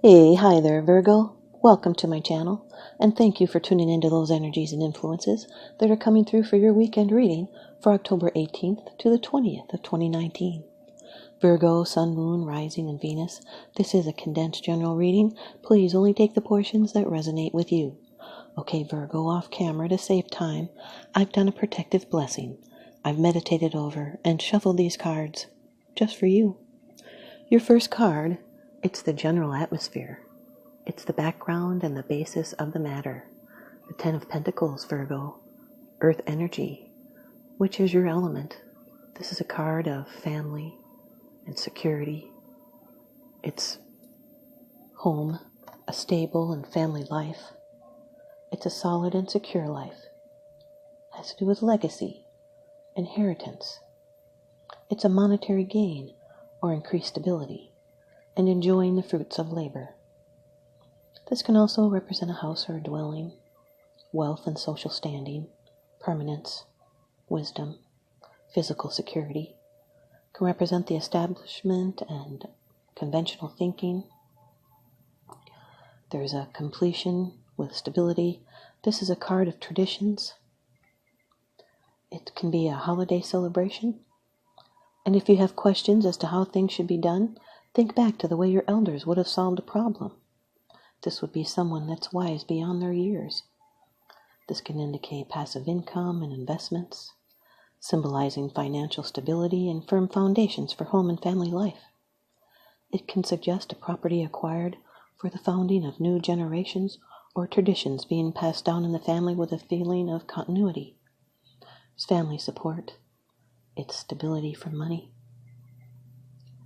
Hey, hi there, Virgo. Welcome to my channel, and thank you for tuning into those energies and influences that are coming through for your weekend reading for October 18th to the 20th of 2019. Virgo, Sun, Moon, Rising, and Venus. This is a condensed general reading. Please only take the portions that resonate with you. Okay, Virgo, off camera to save time, I've done a protective blessing. I've meditated over and shuffled these cards just for you. Your first card, it's the general atmosphere. It's the background and the basis of the matter. The Ten of Pentacles, Virgo. Earth energy, which is your element. This is a card of family and security. It's home, a stable and family life. It's a solid and secure life. It has to do with legacy, inheritance. It's a monetary gain or increased stability, and enjoying the fruits of labor. This can also represent a house or a dwelling, wealth and social standing, permanence, wisdom, physical security. It can represent the establishment and conventional thinking. There's a completion with stability. This is a card of traditions. It can be a holiday celebration. And if you have questions as to how things should be done, think back to the way your elders would have solved a problem. This would be someone that's wise beyond their years. This can indicate passive income and investments, symbolizing financial stability and firm foundations for home and family life. It can suggest a property acquired for the founding of new generations or traditions being passed down in the family with a feeling of continuity. It's family support. It's stability for money.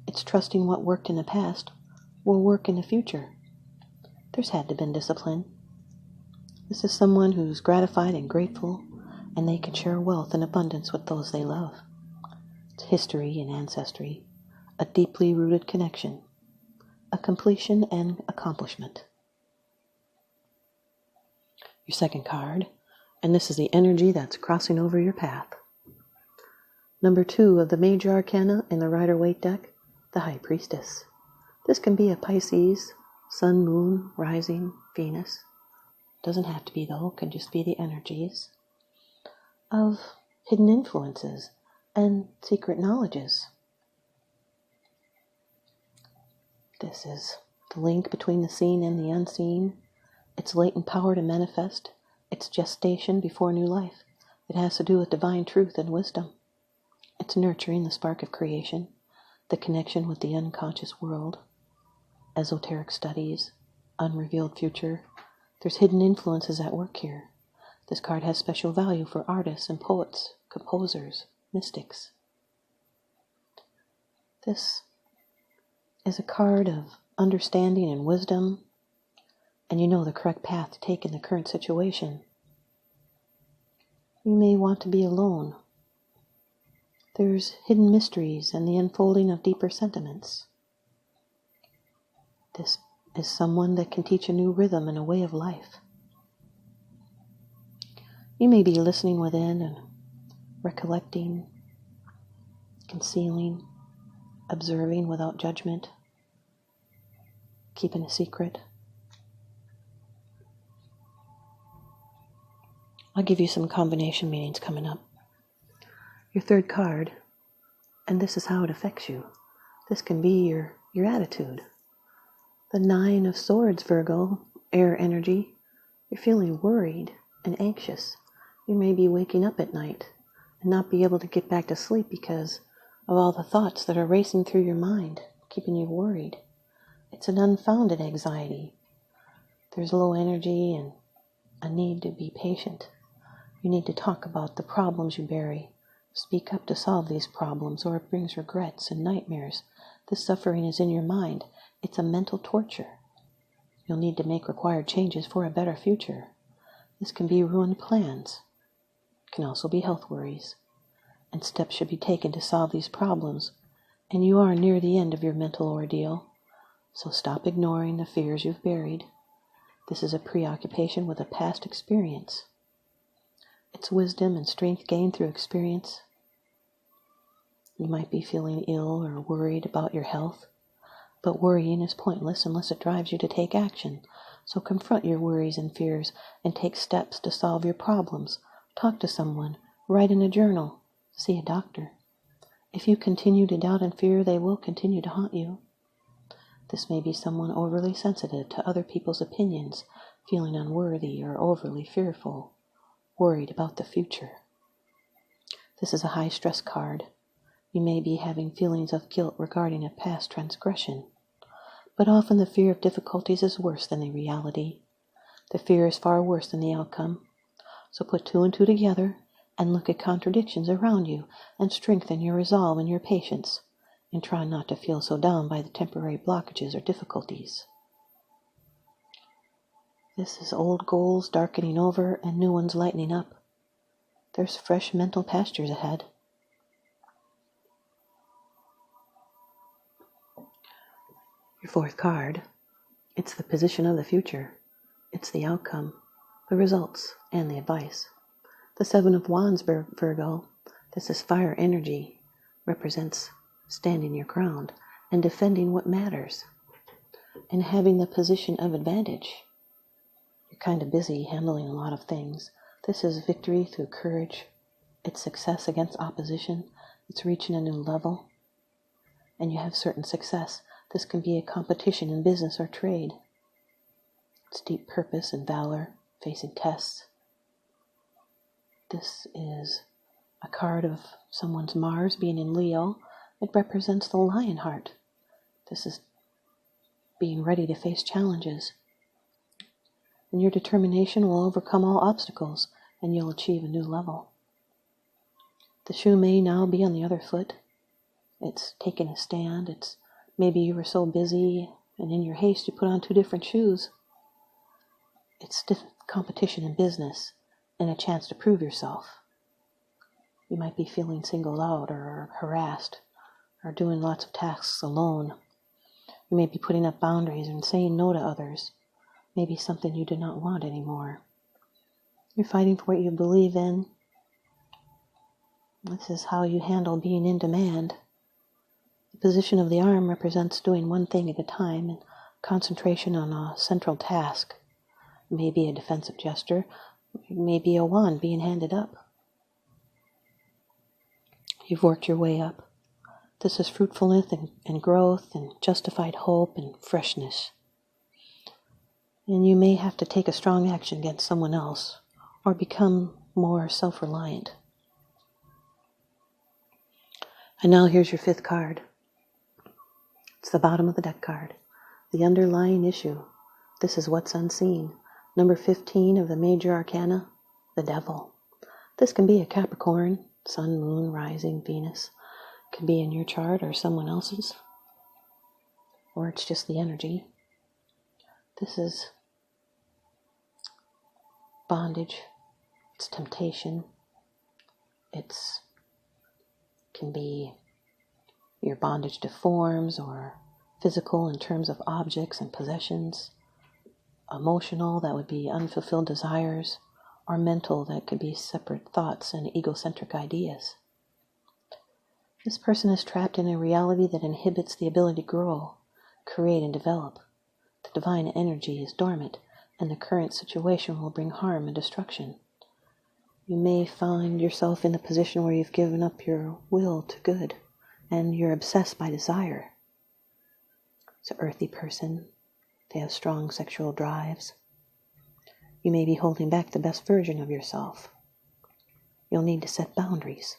It's trusting what worked in the past will work in the future. There's had to have been discipline. This is someone who's gratified and grateful, and they can share wealth and abundance with those they love. It's history and ancestry, a deeply rooted connection, a completion and accomplishment. Your second card, and this is the energy that's crossing over your path. Number 2 of the major arcana in the Rider-Waite deck, the High Priestess. This can be a Pisces, Sun, Moon, Rising, Venus. Doesn't have to be though, it can just be the energies of hidden influences and secret knowledges. This is the link between the seen and the unseen. It's latent power to manifest. It's gestation before new life. It has to do with divine truth and wisdom. It's nurturing the spark of creation, the connection with the unconscious world, esoteric studies, unrevealed future. There's hidden influences at work here. This card has special value for artists and poets, composers, mystics. This is a card of understanding and wisdom, and you know the correct path to take in the current situation. You may want to be alone. There's hidden mysteries and the unfolding of deeper sentiments. This is someone that can teach a new rhythm and a way of life. You may be listening within and recollecting, concealing, observing without judgment, keeping a secret. I'll give you some combination meanings coming up. Your third card, and this is how it affects you. This can be your attitude. The 9 of Swords, Virgo, air energy. You're feeling worried and anxious. You may be waking up at night and not be able to get back to sleep because of all the thoughts that are racing through your mind, keeping you worried. It's an unfounded anxiety. There's low energy and a need to be patient. You need to talk about the problems you bury. Speak up to solve these problems, or it brings regrets and nightmares. This suffering is in your mind. It's a mental torture. You'll need to make required changes for a better future. This can be ruined plans. It can also be health worries. And steps should be taken to solve these problems. And you are near the end of your mental ordeal. So stop ignoring the fears you've buried. This is a preoccupation with a past experience. It's wisdom and strength gained through experience. You might be feeling ill or worried about your health. But worrying is pointless unless it drives you to take action. So confront your worries and fears and take steps to solve your problems. Talk to someone, write in a journal, see a doctor. If you continue to doubt and fear, they will continue to haunt you. This may be someone overly sensitive to other people's opinions, feeling unworthy or overly fearful, worried about the future. This is a high-stress card. You may be having feelings of guilt regarding a past transgression. But often the fear of difficulties is worse than the reality. The fear is far worse than the outcome. So put 2 and 2 together and look at contradictions around you and strengthen your resolve and your patience, and try not to feel so down by the temporary blockages or difficulties. This is old goals darkening over and new ones lightening up. There's fresh mental pastures ahead. Your 4th card, it's the position of the future. It's the outcome, the results, and the advice. The 7 of Wands, Virgo, this is fire energy, represents standing your ground and defending what matters and having the position of advantage. You're kind of busy handling a lot of things. This is victory through courage. It's success against opposition. It's reaching a new level. And you have certain success. This can be a competition in business or trade. It's deep purpose and valor, facing tests. This is a card of someone's Mars being in Leo. It represents the lion heart. This is being ready to face challenges. And your determination will overcome all obstacles, and you'll achieve a new level. The shoe may now be on the other foot. It's taking a stand. It's maybe you were so busy, and in your haste you put on 2 different shoes. It's competition in business and a chance to prove yourself. You might be feeling singled out or harassed or doing lots of tasks alone. You may be putting up boundaries and saying no to others. Maybe something you do not want anymore. You're fighting for what you believe in. This is how you handle being in demand. The position of the arm represents doing one thing at a time and concentration on a central task. It may be a defensive gesture. It may be a wand being handed up. You've worked your way up. This is fruitfulness and growth and justified hope and freshness. And you may have to take a strong action against someone else or become more self-reliant. And now here's your 5th card. It's the bottom of the deck card. The underlying issue. This is what's unseen. Number 15 of the major arcana, the devil. This can be a Capricorn, sun, moon, rising, Venus. It can be in your chart or someone else's. Or it's just the energy. This is bondage. It's temptation. It's can be your bondage to forms or physical in terms of objects and possessions. Emotional, that would be unfulfilled desires, or mental, that could be separate thoughts and egocentric ideas. This person is trapped in a reality that inhibits the ability to grow, create, and develop. The divine energy is dormant, and the current situation will bring harm and destruction. You may find yourself in a position where you've given up your will to good, and you're obsessed by desire. It's an earthy person. They have strong sexual drives. You may be holding back the best version of yourself. You'll need to set boundaries.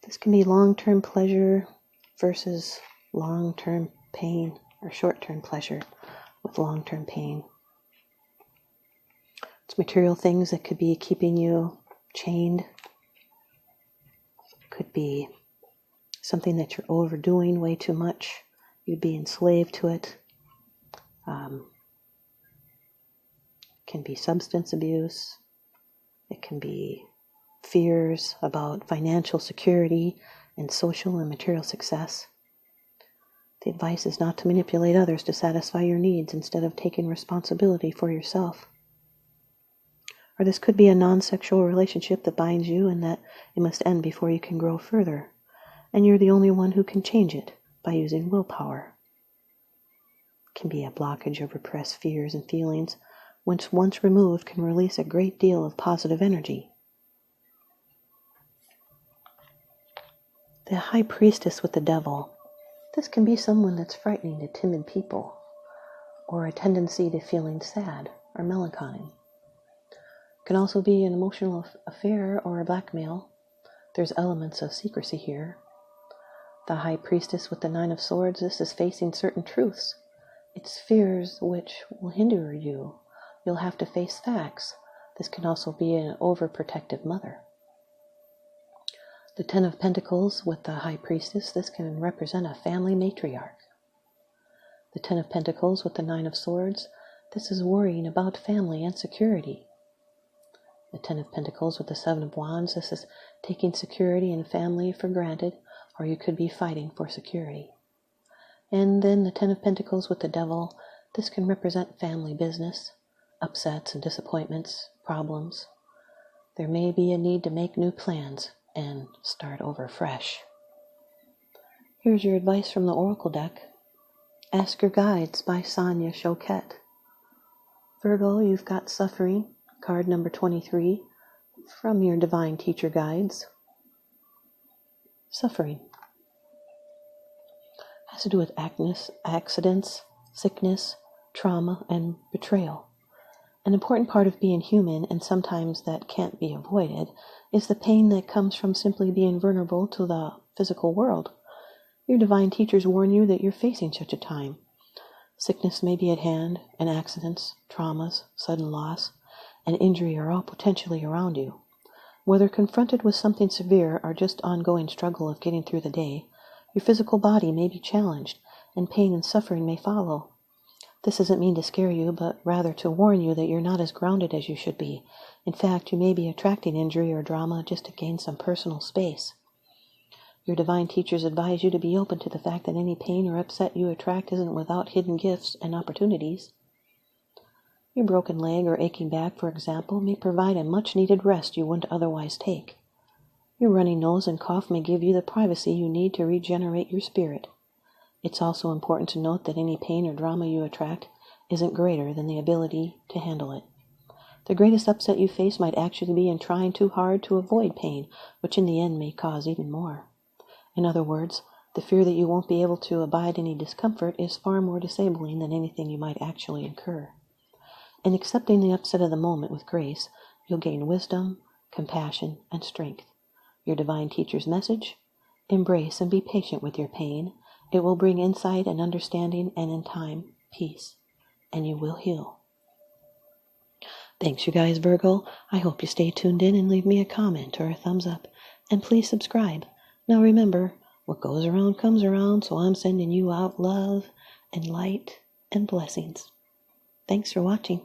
This can be long-term pleasure versus long-term pain, or short-term pleasure with long-term pain. It's material things that could be keeping you chained. It could be something that you're overdoing way too much. You'd be enslaved to it. It can be substance abuse. It can be fears about financial security and social and material success. The advice is not to manipulate others to satisfy your needs instead of taking responsibility for yourself. Or this could be a non-sexual relationship that binds you and that it must end before you can grow further. And you're the only one who can change it by using willpower. It can be a blockage of repressed fears and feelings, which once removed can release a great deal of positive energy. The High Priestess with the Devil. This can be someone that's frightening to timid people, or a tendency to feeling sad or melancholy. It can also be an emotional affair or a blackmail. There's elements of secrecy here. The High Priestess with the Nine of Swords, this is facing certain truths. It's fears which will hinder you. You'll have to face facts. This can also be an overprotective mother. The Ten of Pentacles with the High Priestess, this can represent a family matriarch. The Ten of Pentacles with the Nine of Swords, this is worrying about family and security. The Ten of Pentacles with the Seven of Wands, this is taking security and family for granted, or you could be fighting for security. And then the Ten of Pentacles with the Devil, this can represent family business, upsets and disappointments, problems. There may be a need to make new plans and start over fresh. Here's your advice from the Oracle deck. Ask Your Guides by Sonia, Choquette. Virgo, you've got Suffering, card number 23, from your Divine Teacher Guides. Suffering has to do with accidents, sickness, trauma, and betrayal. An important part of being human, and sometimes that can't be avoided, is the pain that comes from simply being vulnerable to the physical world. Your divine teachers warn you that you're facing such a time. Sickness may be at hand, and accidents, traumas, sudden loss, and injury are all potentially around you. Whether confronted with something severe or just ongoing struggle of getting through the day, your physical body may be challenged, and pain and suffering may follow. This doesn't mean to scare you, but rather to warn you that you're not as grounded as you should be. In fact, you may be attracting injury or drama just to gain some personal space. Your divine teachers advise you to be open to the fact that any pain or upset you attract isn't without hidden gifts and opportunities. Your broken leg or aching back, for example, may provide a much-needed rest you wouldn't otherwise take. Your runny nose and cough may give you the privacy you need to regenerate your spirit. It's also important to note that any pain or drama you attract isn't greater than the ability to handle it. The greatest upset you face might actually be in trying too hard to avoid pain, which in the end may cause even more. In other words, the fear that you won't be able to abide any discomfort is far more disabling than anything you might actually incur. In accepting the upset of the moment with grace, you'll gain wisdom, compassion, and strength. Your divine teacher's message: embrace and be patient with your pain. It will bring insight and understanding, and in time, peace, and you will heal. Thanks, you guys, Virgo. I hope you stay tuned in and leave me a comment or a thumbs up. And please subscribe. Now remember, what goes around comes around, so I'm sending you out love and light and blessings. Thanks for watching.